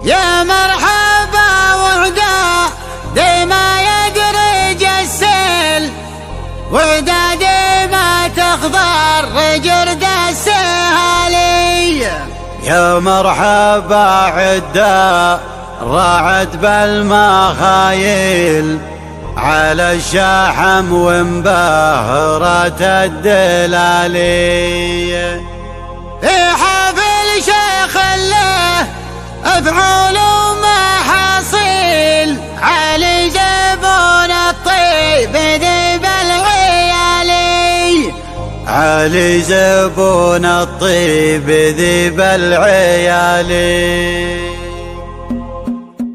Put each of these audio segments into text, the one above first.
يا مرحبا وعدا ديما يدرج السيل، وعدا ديما تخضر جرد السهالي. يا مرحبا عدا راعد بالمخايل، على الشاحم ومبهرة الدلالي. في حفل شيخ له افعال ومحاصيل، علي زبون الطيب ذيب العيالي. علي زبون الطيب ذيب العيالي.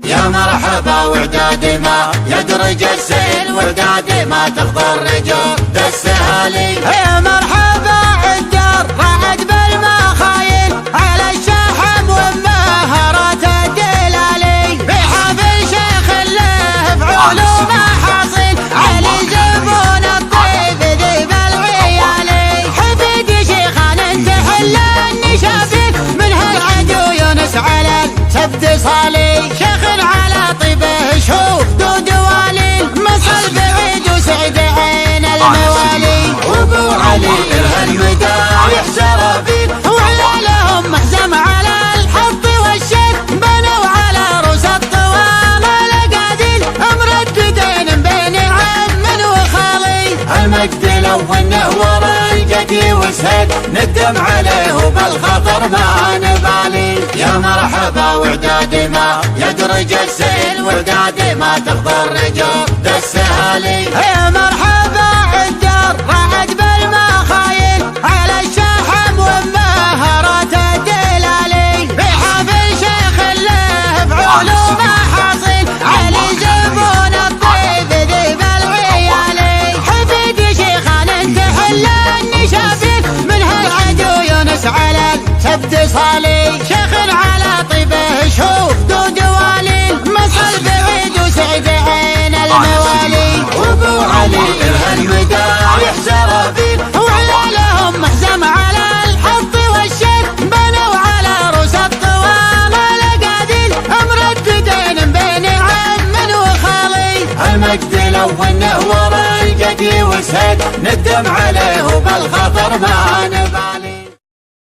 يا مرحبا وعداد ما يدرج السيل، وعداد ما تخضر جرد السهالي. يا مرحبا عدار رعد بالمخايل، على الشحم ومهرات الدلالي. بحفل شيخ له فعول ومحاصيل، علي زبون الطيب ذيب العيالي. حفيد شيخان تحل النشافين، من هالعدو يونس على السبت صالي. شيخ على طيبه شوف دود والي، مصر بعيد وسعد عين الموالي. وابو علي هالمدايح شرفين، وعيالهم محزم على الحط والشيك. بنوا على روس الطوال الاقاديل، مرددين بين عم وخالي. المجد لو انه ورا الجدي وسهد، ندم عليه وبالخطر ما نبالي. يا مرحبا وعداد ما يدرج السيل، وعداد ما تخضر جرد السهالي. يا مرحبا عدار رعد بالمخايل، على الشحم ومهرات الدلالي. بحفل شيخ له فعول ومحاصيل، علي زبون الطيب ذيب العيالي. حفيد شيخان تحل النشافين، من هالعدو يونس على السبت صالي. شيخ على طيبه شوف دود والي، مصر بعيد وسعد عين الموالي. وابو علي هالمدايح شرفين، وعيالهم محزم على الحط والشيك. بنوا على روس الطوال الاقاديل، مرددين بين عم وخالي. المجد لو انه ورا الجدي وسهد، ندم عليه وبالخطر ما نبالي.